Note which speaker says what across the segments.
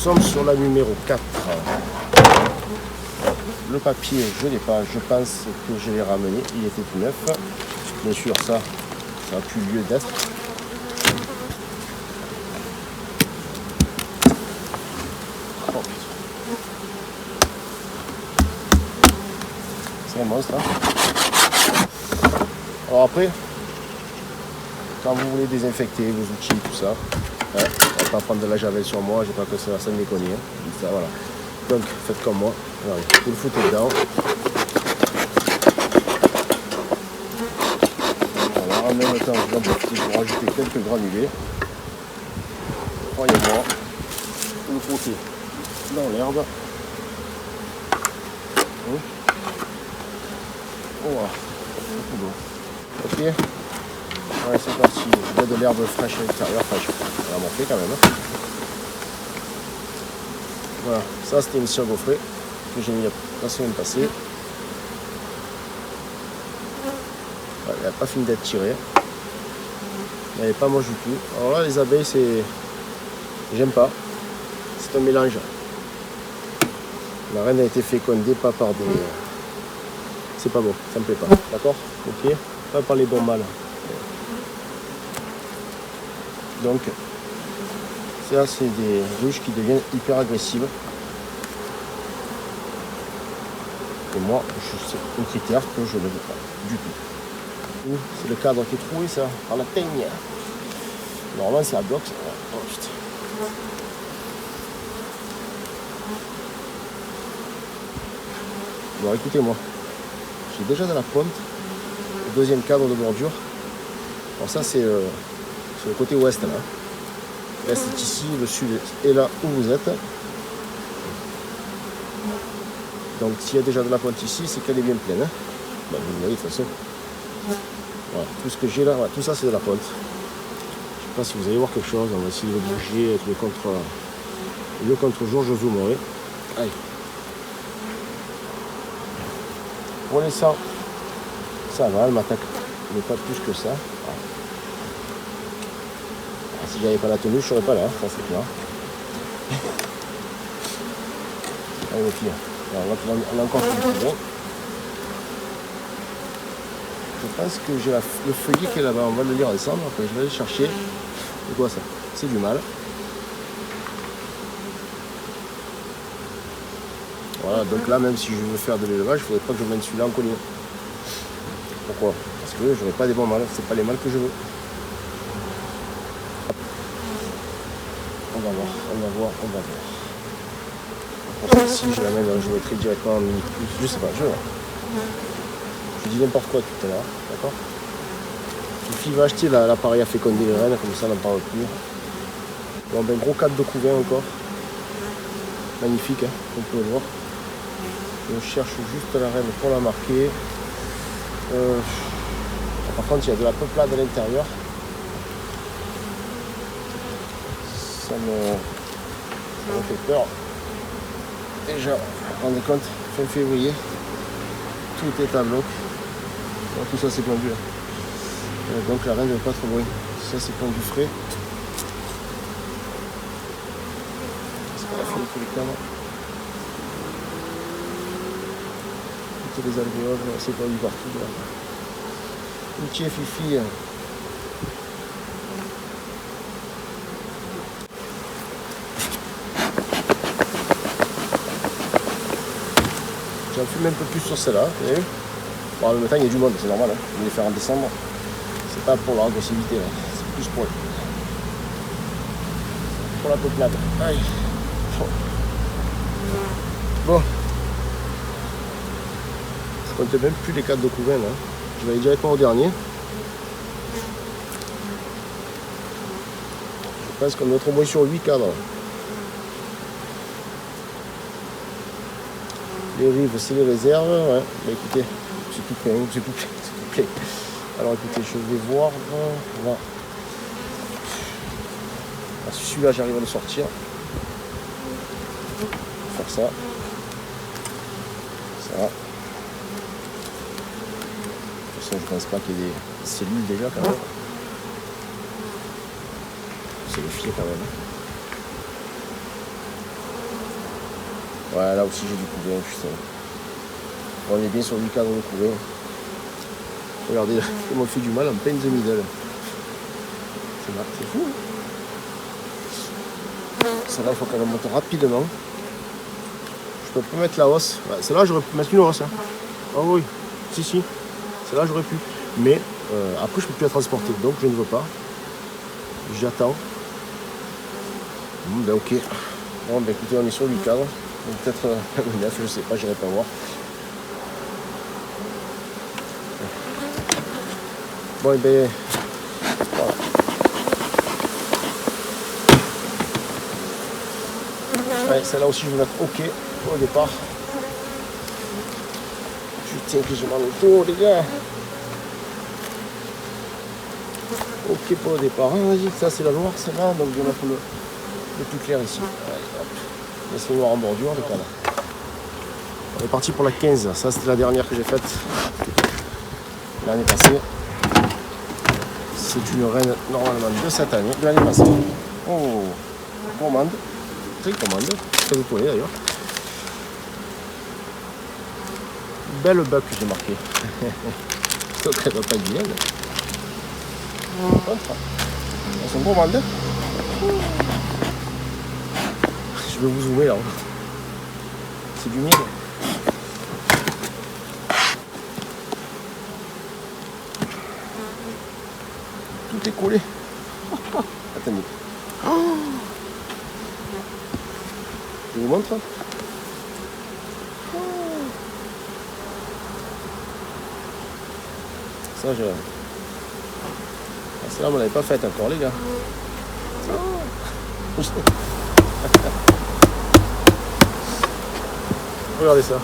Speaker 1: sommes sur la numéro 4. Le papier, je ne l'ai pas. Je pense que je l'ai ramené. Il était tout neuf. Bien sûr, ça n'a plus lieu d'être. Oh, c'est un monstre. Hein. Alors après, quand vous voulez désinfecter vos outils, tout ça, hein, on va pas prendre de la javel sur moi, je pas que ça me déconne. Hein. Ça, voilà. Donc faites comme moi, alors, vous le foutez dedans. Alors, en même temps, je vais pour rajouter quelques granulés. Croyez-moi, vous le foutez dans l'herbe. Voilà. Ok. Ouais, c'est parti. Il y a de l'herbe fraîche à l'intérieur. Fraîche. On va monter quand même. Voilà. Ça, c'était une cire gaufrée que j'ai mis la semaine passée. Ouais, elle n'a pas fini d'être tirée. Elle n'est pas moche du tout. Alors là, les abeilles, c'est... J'aime pas. C'est un mélange. La reine a été fécondée pas par des... C'est pas bon, ça me plaît pas. D'accord? Ok? Pas par les bons mâles. Donc, ça, c'est des ruches qui deviennent hyper agressives. Et moi, c'est un critère que je ne veux pas du tout. C'est le cadre qui est troué, ça, par la teigne. Normalement, c'est à bloc. Oh, putain. Bon, écoutez-moi. J'ai déjà de la pointe. Le deuxième cadre de bordure. Alors ça, c'est le côté ouest, là. L'est est ici, le sud est là où vous êtes. Donc s'il y a déjà de la pointe ici, c'est qu'elle est bien pleine. Hein. Bah, vous voyez de toute façon. Voilà, tout ce que j'ai là, voilà, tout ça c'est de la pointe. Je ne sais pas si vous allez voir quelque chose, on va essayer de bouger avec le contre-jour, je zoomerai. Allez. Prenez ça. Ça va, elle m'attaque, mais pas plus que ça. Voilà. Si j'avais pas la tenue, je ne serais pas là, ça c'est clair. Allez les filles. Alors, on a encore plus de bon. Je pense que j'ai le feuillet qui est là-bas, on va le lire ensemble, après je vais aller le chercher. C'est quoi ça? C'est du mal. Voilà, donc là même si je veux faire de l'élevage, il ne faudrait pas que je mette celui-là en collier. Pourquoi? Parce que j'aurai pas des bons mâles, c'est pas les mâles que je veux. On va voir, on va voir, on va voir. Si je l'amène, je mettrai directement en mini plus, je sais pas, je vais voir. Je dis n'importe quoi tout à l'heure, d'accord? Une fille va acheter l'appareil à féconder les reines, comme ça on n'en parle plus. Bon ben gros cadre de couvain encore. Magnifique, hein, on peut le voir. Je cherche juste la reine pour la marquer. Par contre il y a de la peuplade à l'intérieur. Ça me fait peur. Déjà, vous vous rendez compte, fin février, tout est à bloc. Alors, tout ça c'est pendu. Donc la reine ne veut pas trop loin. Ça c'est pendu frais. Est-ce qu'elle a fini tous les cadres? Toutes les alvéoles, c'est pendu partout. Là. Une petite fifi. J'en fume un peu plus sur celle-là, vous avez vu? Bon, le temps il y a du monde, c'est normal, hein. Je vais les faire en décembre. C'est pas pour leur agressivité, c'est plus pour la peuplade. Aïe. Bon. Je compte même plus les cadres de couvain là. Je vais aller directement au dernier. Je pense qu'on doit être au moins sur 8 cadres. Les rives, c'est les réserves. Ouais. Mais écoutez, c'est tout plein, c'est tout plein, c'est tout plein. Alors écoutez, je vais voir. Voilà. Celui-là, j'arrive à le sortir. Faire ça. Ça. De toute façon, je pense pas qu'il y ait des cellules déjà quand même. C'est le filet quand même. Ouais, là aussi j'ai du couvain, putain. On est bien sur du cadre de couvain. Regardez, il m'a fait du mal en pleine the middle. C'est fou. Hein. Celle-là, il faut qu'elle monte rapidement. Je peux pas mettre la hausse. Ouais, celle-là, j'aurais pu mettre une hausse. Hein. Ah oui, si. Celle-là, j'aurais pu. Mais après, je peux plus la transporter. Donc, je ne veux pas. J'attends. Ben ok. Bon, ben écoutez, on est sur du cadre. Peut-être le 9, je sais pas, j'irai pas voir. Bon, et ben voilà. Ouais, celle-là aussi, je vais mettre ok au départ. Putain, que j'ai mal au dos, les gars. Ok pour le départ. Ah, vas-y, ça c'est la noire, celle-là. Donc, je vais mettre le plus clair ici. Allez, hop. Laisse le noir en bordure, le cadre. On est parti pour la 15. Ça, c'était la dernière que j'ai faite l'année passée. C'est une reine normalement de cette année, de l'année passée. Oh, commande. Très commande. Très étoilée d'ailleurs. Belle buck que j'ai marqué. J'espère qu'elle ne va pas être vilaine. Elles sont commandes. Je vais vous zoomer là. C'est du miel. Tout est collé. Attendez. Je vous montre. Ça, celle-là, on l'avait pas faite encore, les gars. Regardez ça.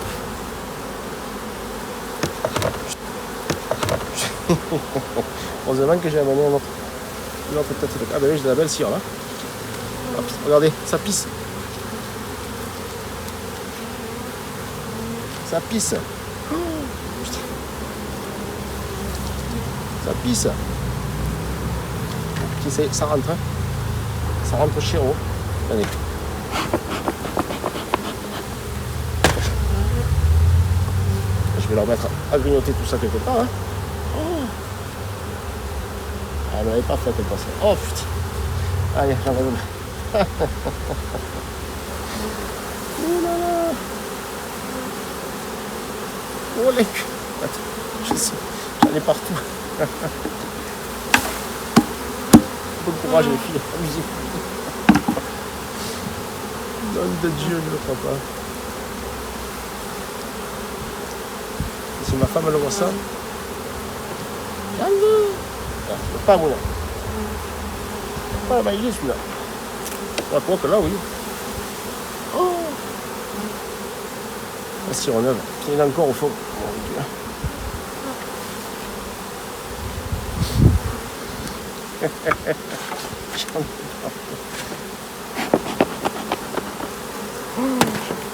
Speaker 1: Heureusement que j'ai amené une autre tête. Ah ben oui, j'ai de la belle cire là. Hop, regardez, ça pisse. Ça pisse. Ça pisse. Ça rentre. Hein. Ça rentre chéro. Allez. Je vais leur mettre à grignoter tout ça quelque part. Hein. Oh. Elle m'avait pas fait, elle pensait. Oh putain. Allez, j'en vais une. Oh là là. Oh les culs. Attends, je sais. J'en ai partout. Bon courage les filles, amusez-vous. Nom de Dieu, je ne le crois pas. Si ma femme elle voit ça, pas moi. Pas il est celui-là. Je crois que là, oui. Oh, la cire neuve. Il est encore au fond.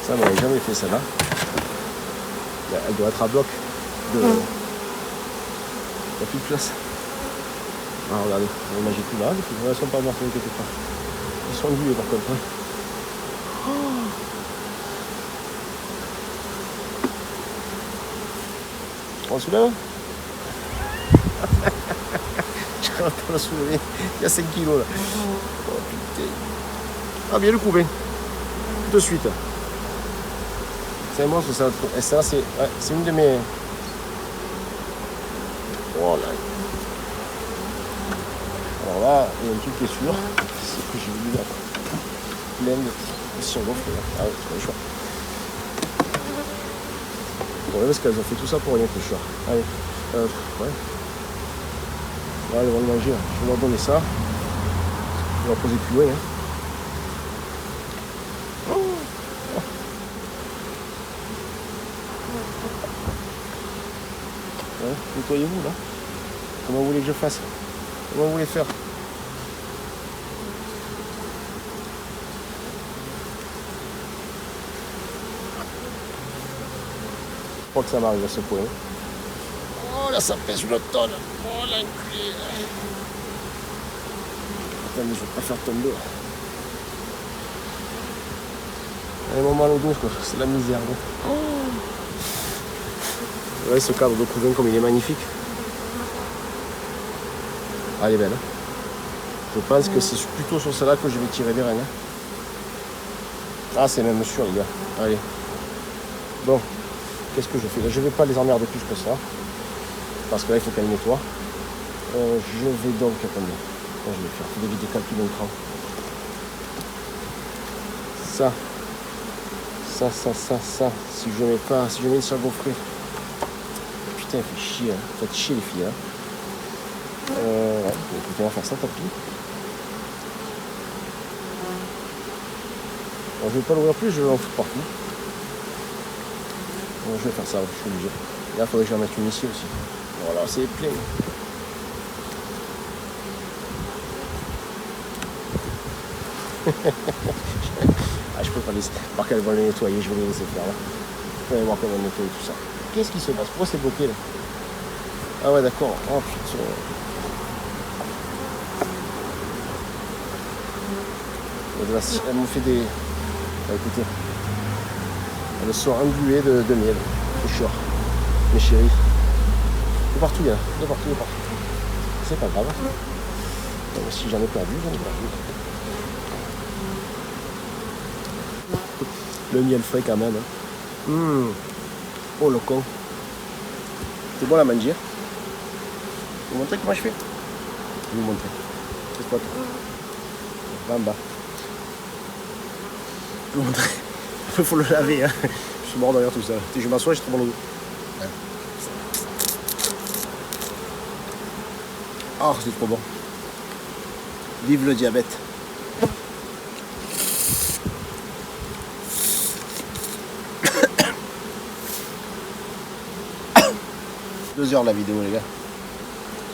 Speaker 1: Ça, on n'avait jamais fait celle-là. Elle doit être à bloc. Il n'y a plus de place. Ah, regardez, on imagine tout là. Ils ne sont pas marqués quelque part. Ils sont dués par contre. Hein. On soulève. Je ne vais pas la soulever. Il y a 5 kilos là. Oh putain. Ah, bien le couper. De suite. C'est un monstre ça. Et ça, c'est une de mes. Oh là. Alors là, il y a un truc qui est sûr. C'est que j'ai vu là. Plein de surgonfles là. Ah oui, c'est pas le choix. Le problème, c'est qu'elles ont fait tout ça pour rien, c'est sûr. Allez. Ouais. Là, ils vont le manger. Je vais leur donner ça. Je vais leur poser plus loin. Hein. Ouais, nettoyez-vous là. Comment vous voulez que je fasse? Comment vous voulez faire? Je crois que ça m'arrive à ce point. Oh là, ça pèse une tonne. Oh l'enculé. Attends, mais je vais pas faire tomber. un moment au dos, quoi. C'est la misère. Oh. Ouais, ce cadre de couvain comme il est magnifique. Ah, elle est belle. Hein. Je pense que c'est plutôt sur celle-là que je vais tirer des rennes. Hein. Ah, c'est même sûr, les gars. Allez. Bon, qu'est-ce que je fais là? Je ne vais pas les emmerder plus que ça. Parce que là, il faut qu'elle nettoie. Je vais donc... Attendez. Je vais faire des vidéos calculs d'un cran. Ça. Si je mets pas... Si je mets une seule gaufrée. Putain, elle fait chier. Hein. Faites chier les filles. Hein. Ouais, écoutez, on va faire ça, tant pis. Bon, je vais pas l'ouvrir plus, je vais en foutre partout. Bon, je vais faire ça, je suis obligé. Là, il faudrait que j'en mette une ici aussi. Voilà, c'est plein. Ah, je peux pas laisser. Par qu'elles vont les nettoyer, je vais les laisser faire là. Vous allez voir comment nettoyer tout ça. Qu'est-ce qui se passe? Pourquoi c'est bloqué là? Ah ouais, d'accord. Oh putain. Elle me fait des... Ah, écoutez. Elles sont engluées de miel. C'est sûr. Mes chéris. De partout, il y en a. De partout. C'est pas grave. Donc, si j'en ai perdu, Le miel frais quand même. Hein. Oh le con. C'est bon la manger. Vous montrer comment je fais? Je vais vous montrer. C'est pas tout. Là en bas. Je vais vous montrer. Il faut le laver. Hein. Je suis mort derrière tout ça. Si je m'assois, je trouve le dos. Ouais. Oh, c'est trop bon. Vive le diabète. Deux heures la vidéo les gars.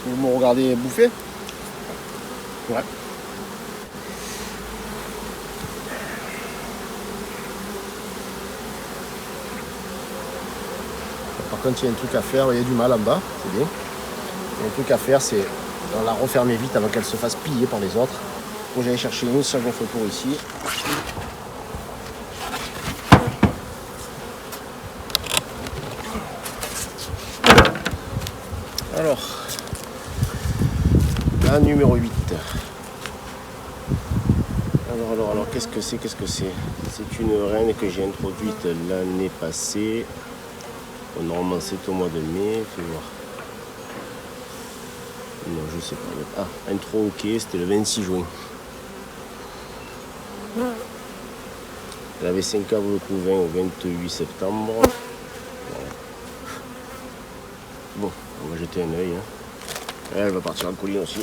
Speaker 1: Vous me regardez bouffer? Ouais. Par contre il y a un truc à faire, il y a du mal en bas, c'est bien. Il y a un truc à faire, c'est la refermer vite avant qu'elle se fasse piller par les autres. Donc j'allais chercher une seule gonfle pour ici. Alors, la numéro 8. Alors, qu'est-ce que c'est? C'est une reine que j'ai introduite l'année passée. Normalement, c'est au mois de mai. Fais voir. Non, je sais pas. Ah, intro ok, c'était le 26 juin. Elle avait 5 caves de couvain au 28 septembre. Voilà. Bon, on va jeter un œil. Hein. Elle va partir en colline aussi.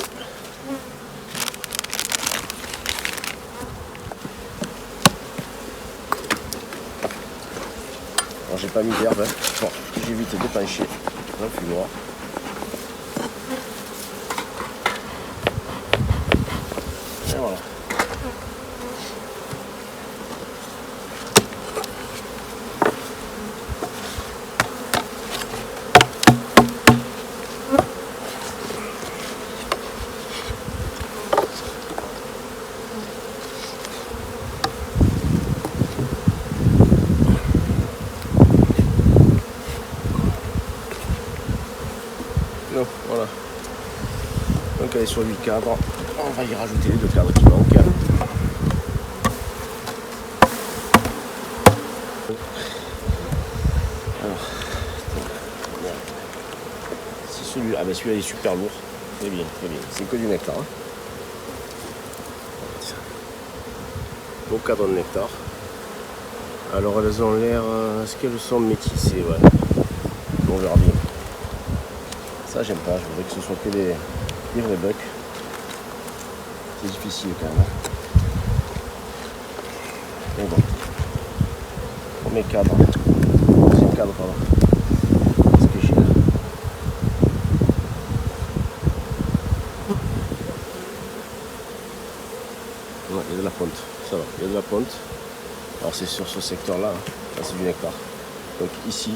Speaker 1: Alors j'ai pas mis d'herbe. Hein. Bon, j'ai vite dépenché un fumoir. Et voilà. Donc, voilà. Donc elle est sur 8 cadres. On va y rajouter les 2 cadres qui manquent. Alors, c'est celui-là. Ah ben celui-là est super lourd. Très bien. C'est que du nectar. Hein. Beau cadre de nectar. Alors elles ont l'air. Est-ce qu'elles sont métissées? Ouais. On verra bien. Ça j'aime pas, je voudrais que ce soit que des vrais bucks. C'est difficile quand même. Mais bon. Premier cadre. Deuxième cadre, pardon. Qu'est-ce que j'ai là? Ouais, il y a de la ponte. Ça va, il y a de la ponte. Alors c'est sur ce secteur-là. Hein. Là c'est du nectar. Donc ici,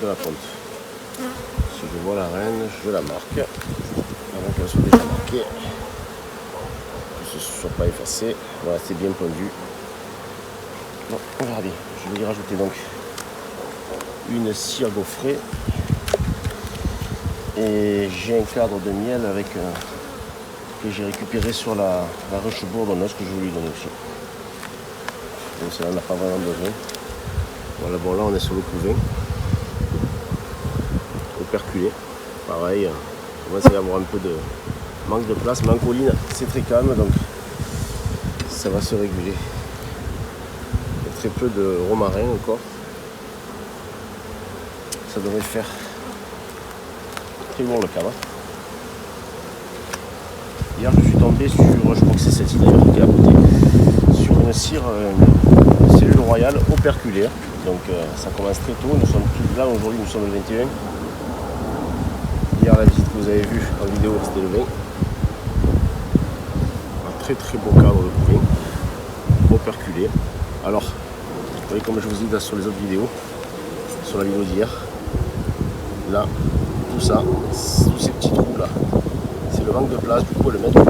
Speaker 1: de la ponte. Si je vois la reine, je la marque. Avant qu'elle soit déjà marquée. Que ce ne soit pas effacé. Voilà, c'est bien pondu. Bon, regardez, je vais y rajouter donc une cire gaufrée. Et j'ai un cadre de miel avec que j'ai récupéré sur la ruche bourdonneuse que je voulais lui donner aussi. Donc ça, on n'a pas vraiment besoin. Voilà, bon là on est sur le couvain. Operculé. Pareil, on va essayer d'avoir un peu de manque de place, mais en colline c'est très calme, donc ça va se réguler. Il y a très peu de romarin encore. Ça devrait faire très lourd le cadre. Hier je suis tombé sur, je crois que c'est celle-ci d'ailleurs qui est à côté, sur une cire, une cellule royale operculée. Donc ça commence très tôt, nous sommes plus là, aujourd'hui nous sommes le 21. Hier la visite que vous avez vue en vidéo c'était le 20. Un très très beau cadre de couvain, operculé. Alors, vous voyez comme je vous ai dit sur les autres vidéos, sur la vidéo d'hier, là, tout ça, tous ces petits trous là, c'est le manque de place, du coup le mettre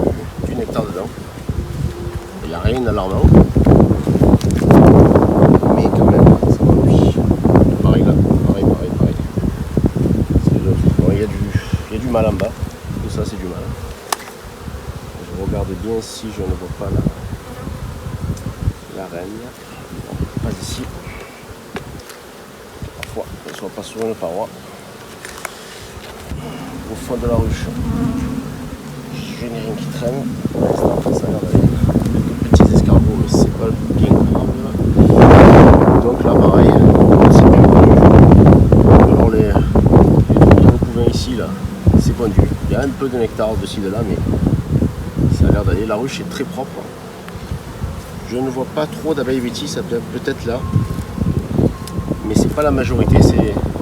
Speaker 1: du nectar dedans. Il n'y a rien d'alarmant, mais quand même ça m'ennuie. Pareil là, pareil. Bon, il y a du mal en bas, tout ça c'est du mal. Je regarde bien si je ne vois pas la reine. Bon, pas ici. Parfois elle ne soit pas sur une paroi. Au fond de la ruche, je n'ai rien qui traîne. Pour l'instant, ça a l'air d'aller. Quelques petits escargots, mais c'est pas bien grave. Donc là, pareil, c'est bien pondu. Alors les trous de couvain ici, là, c'est pondu. Il y a un peu de nectar au-dessus de là, mais ça a l'air d'aller. La ruche est très propre. Je ne vois pas trop d'abeilles bêtises, ça peut peut-être là. Mais c'est pas la majorité,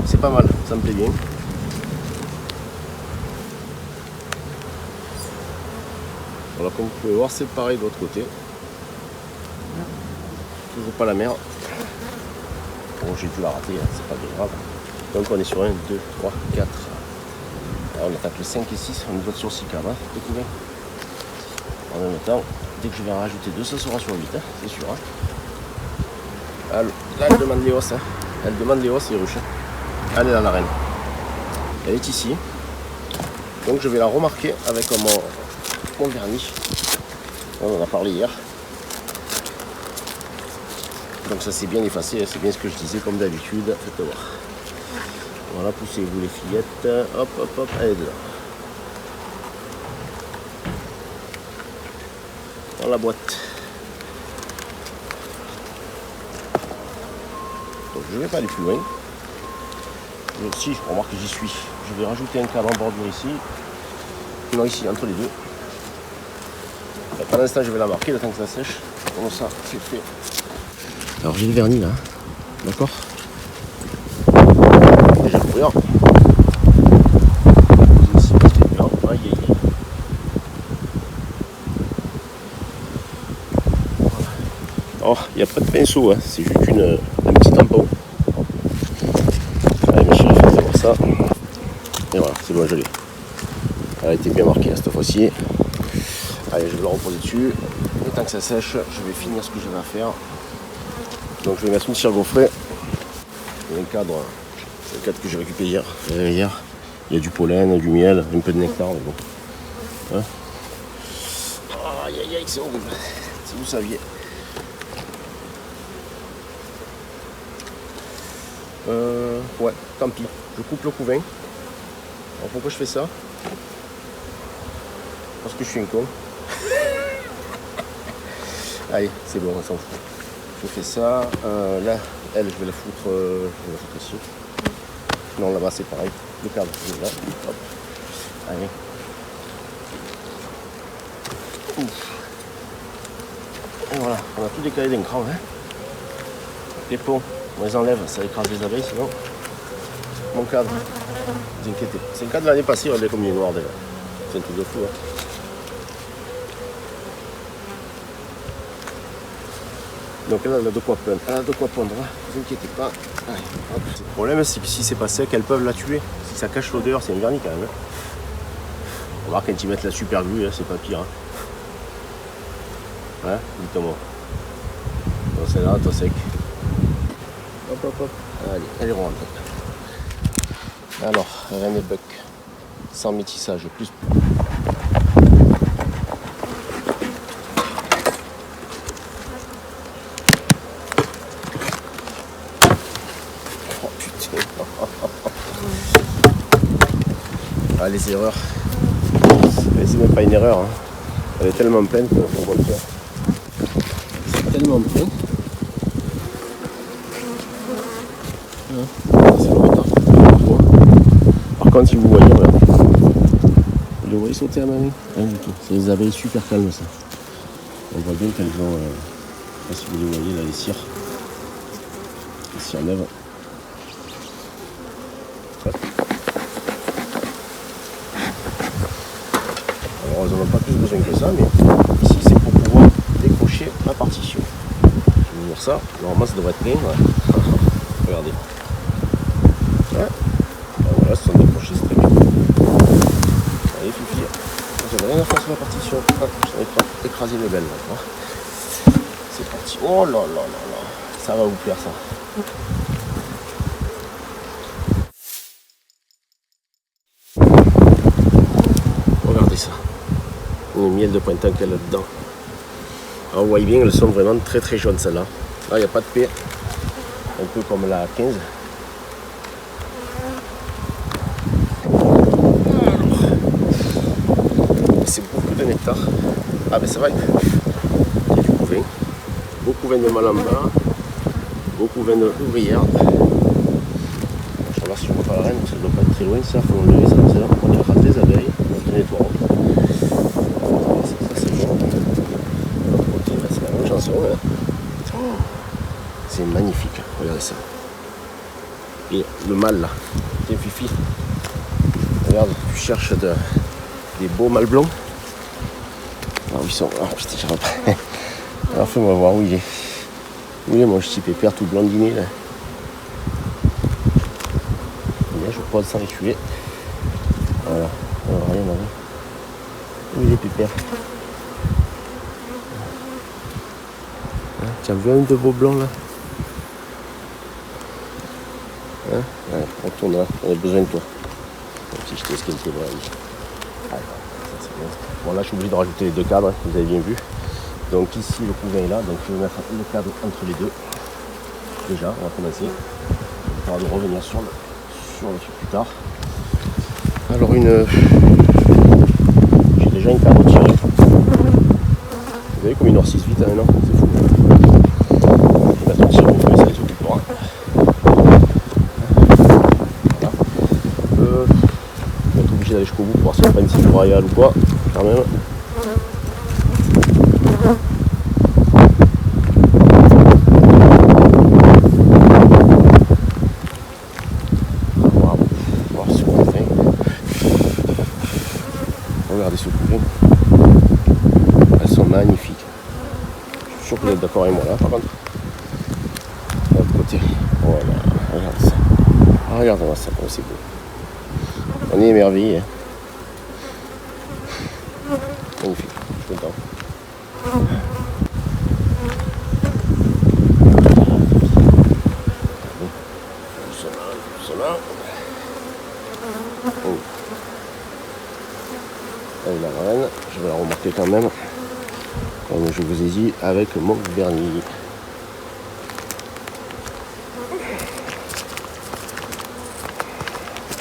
Speaker 1: c'est pas mal, ça me plaît bien. Voilà, comme vous pouvez voir, c'est pareil de l'autre côté. Toujours pas la mer. Bon, j'ai dû la rater, hein, c'est pas bien grave. Donc on est sur 1, 2, 3, 4. Alors on attaque le 5 et 6, on doit être sur 6 cadres, hein, couvain. En même temps, dès que je vais en rajouter 2, ça sera sur 8, hein, c'est sûr. Hein. Alors, là, elle demande les os. Hein. Elle demande les os et les ruches. Hein. Elle est là, la reine. Elle est ici. Donc je vais la remarquer avec mon vernis. On en a parlé hier. Donc ça c'est bien effacé, c'est bien ce que je disais comme d'habitude. Faites voir. Voilà, poussez-vous les fillettes. Hop, hop, hop, elle est dedans. Dans la boîte. Donc je ne vais pas aller plus loin. Si, remarque que j'y suis. Je vais rajouter un cadre en bordure ici. Non, ici, entre les deux. Et pendant l'instant, je vais la marquer le temps que ça sèche. Comme ça, c'est fait. Alors, j'ai le vernis là. D'accord. Déjà couvert. Ici, parce qu'il est bien. Aïe, aïe, aïe. Voilà. Oh, il n'y a pas de pinceau, hein. C'est juste un petit tampon. Allez, mes chéris, faites voir ça. Et voilà, c'est bon, je l'ai. Elle a été bien marquée cette fois-ci. Allez, je vais le reposer dessus. Et tant que ça sèche, je vais finir ce que j'avais à faire. Donc je vais mettre une cire gaufrée. Il y a un cadre, c'est le cadre que j'ai récupéré hier. Il y a du pollen, du miel, un peu de nectar, mais bon. Hein, aïe aïe aïe, c'est horrible. Si vous saviez. Ouais, tant pis. Je coupe le couvain. Alors pourquoi je fais ça? Parce que je suis un con. Allez, c'est bon, on s'en fout. Je fais ça. Là, elle, je vais la foutre ici. Non, là-bas, c'est pareil. Le cadre, c'est là. Hop. Allez. Ouf. Et voilà, on a tout décalé d'un cran. Hein. Les pots, on les enlève, ça écrase les abeilles, sinon. Mon cadre, ne vous inquiétez pas. C'est le cadre de l'année passée, regardez comme il est noir déjà. C'est un truc de fou. Hein. Donc elle a de quoi pondre, ne vous inquiétez pas. Allez, hop. Le problème c'est que si c'est pas sec, elles peuvent la tuer. Si ça cache l'odeur, c'est un vernis quand même. Hein. On va voir quand ils mettent la super glue, hein, c'est pas pire. Hein, dites-moi. Bon, celle-là, toi sec. Hop, hop, hop. Allez, elle rentre. Alors, reine et buck. Sans métissage, plus. Oh putain. Ah, les erreurs. C'est même pas une erreur. Hein. Elle est tellement pleine qu'on va le faire. C'est tellement plein. C'est le retard. Par contre, si vous voyez, voilà. Vous le voyez sauter à ma main? Rien du tout. C'est des abeilles super calmes, ça. On voit bien qu'elles ont. Je sais pas si vous les voyez là, les cires. Les cires neuves. Alors, elles n'en ont pas plus besoin que ça, mais ici, c'est pour pouvoir décrocher ma partition. Je vais vous dire ça. Normalement, ça devrait être bien. Ouais. Regardez. Ouais. Voilà, ça s'en décroché, c'est très bien. Allez, Fifi. J'avais rien à faire sur la partition. Hop, je n'avais pas écrasé le bel là. C'est parti. Oh là là là là. Ça va vous plaire, ça. Regardez ça. Une miel de printemps qu'il y a là-dedans. Alors, vous voyez bien, elles sont vraiment très très jaunes, celles-là. Là, il n'y a pas de paix. Un peu comme la 15. C'est beaucoup de nectar. Ah ben c'est vrai. Il y a du couvain. Beaucoup couvain de malamba. Beaucoup couvain d'ouvrière. Je vais voir si je vois pas la reine, ça ne doit pas être très loin, ça, faut enlever ça, c'est là, on va rater les abeilles, on va nettoyer. Ça c'est bon. Ok, bah, c'est la même chanson. Hein. C'est magnifique, regardez ça. Et le mâle là, tiens Fifi, regarde, tu cherches des beaux mâles blonds. Ah où ils sont, ah putain j'arrive pas. Alors fais-moi voir où il est. Où il est mon petit pépère tout blondiné là. Bien, je crois sans les tuer. Voilà, alors rien à voir. Où il est pépère? Hein, tu as vu un de beaux blancs là? Hein? Ouais, retourne là, on a besoin de toi. Si je t'ai ce qu'il était vrai. Bon là je suis obligé de rajouter les deux cadres, vous avez bien vu. Donc ici le couvain est là, donc je vais mettre le cadre entre les deux. Déjà, on va commencer. On va de revenir sur le truc plus tard. Alors j'ai déjà une cadre tirée. Vous voyez comme ils noircissent vite hein, non? C'est fou. Je vais mettre un tir au feu, ça les occupera. Voilà. Je vais être obligé d'aller jusqu'au bout pour voir si on prend une cible royale ou quoi, quand même. Regardez ce couvain. Elles sont magnifiques. Je suis sûr que vous êtes d'accord avec moi là par contre. De l'autre côté. Voilà, regardez ça. Ah, regardez-moi ça, comme c'est beau. On est émerveillés. Hein. Magnifique, je suis content. Oh. Allez, la reine, je vais la remarquer quand même, comme je vous ai dit, avec mon vernis.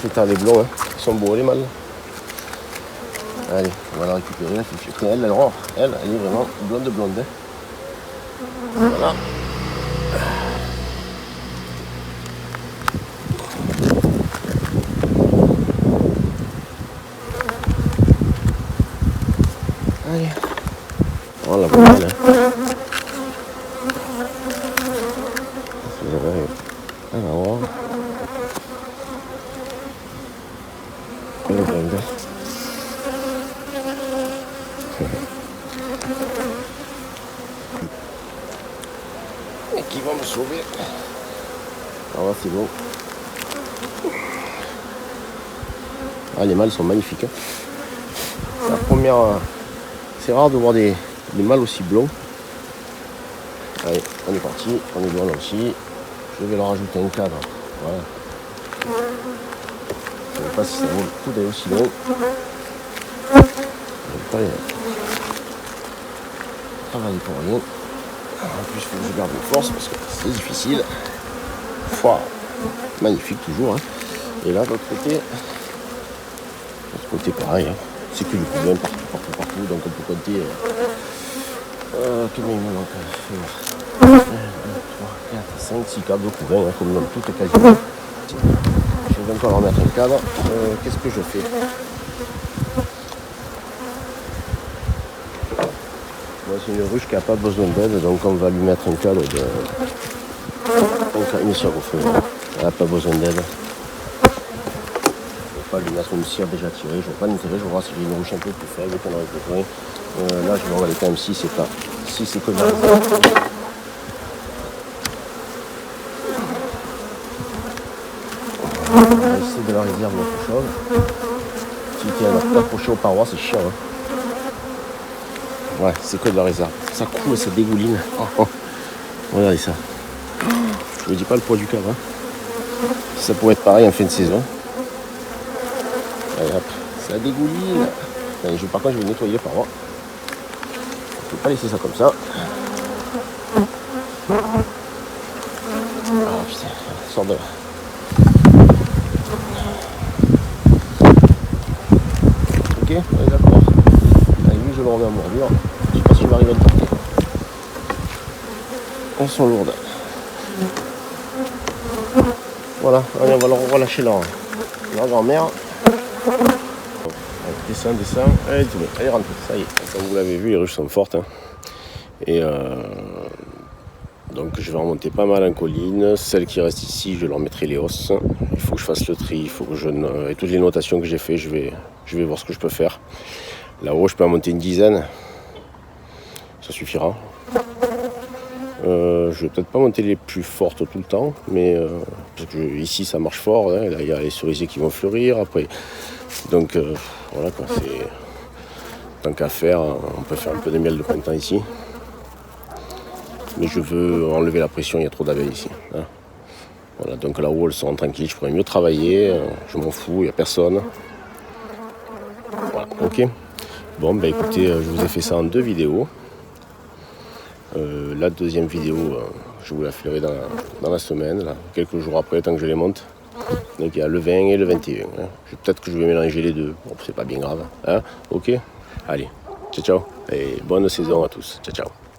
Speaker 1: Putain, les blonds, hein. Ils sont beaux les mâles. Allez, on va la récupérer, la Fifi. Elle est vraiment blonde. Hein. Voilà. Allez. Oh la bonne hein. Alors. Elle est blonde. Et qui va me sauver? Alors là c'est bon. Ah, les mâles sont magnifiques. Hein. La première. C'est rare de voir des mâles aussi blonds. Allez, on est parti, on est loin aussi. Je vais leur rajouter un cadre. Voilà. Je ne sais pas si ça vaut le coup d'aller aussi loin. Je vais pas travailler pour rien. En plus, il faut que je garde mes forces parce que c'est difficile. Wow. Magnifique toujours. Hein. Et là, de l'autre côté pareil. Hein. C'est que du couvain partout. Donc on peut compter. Combien il me manque 1, 2, 3, 4, 5, 6 câbles de couvain, hein, comme dans toutes les quasiment. Je vais encore leur mettre un cadre. Qu'est-ce que je fais? Moi, c'est une ruche qui n'a pas besoin d'aide, donc on va lui mettre un cadre de. Une cire au feu. Elle n'a pas besoin d'aide. Je ne vais pas lui mettre une cire déjà tirée, je ne vois pas l'intérêt, je vais voir si j'ai une ruche un peu plus faible qu'on aurait besoin. Là, je vais regarder quand même si c'est pas. Si c'est que de la réserve. On va essayer de la réserve ou autre chose. Si tu es accroché aux parois, c'est chiant. Hein. Ouais, c'est que de la réserve. Ça coule, ça dégouline. Oh. Regardez ça. Je ne dis pas le poids du cadre. Hein. Ça pourrait être pareil en fin de saison. Allez hop, ça dégouline. Allez, par contre, je vais nettoyer les parois. Je ne peux pas laisser ça comme ça. Ah putain, sort de là. Ok, allez, d'accord. Allez, lui, je le remets en bordure. Je sais pas si je vais arriver à le porter. Elles sont lourdes. Voilà, allez, on va leur relâcher leur grand-mère. Descends. Allez, rentre. Ça y est, comme vous l'avez vu, les ruches sont fortes. Hein. Et donc je vais remonter pas mal en colline. Celles qui restent ici, je leur mettrai les hausses. Il faut que je fasse le tri, il faut que et toutes les notations que j'ai fait, je vais voir ce que je peux faire. Là-haut, je peux en monter une dizaine. Ça suffira. Je vais peut-être pas monter les plus fortes tout le temps, mais parce que ici ça marche fort. Hein. Là, il y a les cerisiers qui vont fleurir après. Donc voilà quoi, c'est tant qu'à faire, on peut faire un peu de miel de printemps ici. Mais je veux enlever la pression, il y a trop d'abeilles ici. Hein. Voilà, donc là-haut elles seront tranquilles, je pourrais mieux travailler, je m'en fous, il n'y a personne. Voilà, ok. Bon, bah écoutez, je vous ai fait ça en 2 vidéos. La deuxième vidéo, je vous la ferai dans la semaine, là, quelques jours après, tant que je les monte. Donc il y a le 20 et le 21. Hein. Peut-être que je vais mélanger les deux. Bon, c'est pas bien grave. Hein. Ok. Allez, ciao. Et bonne saison à tous. Ciao.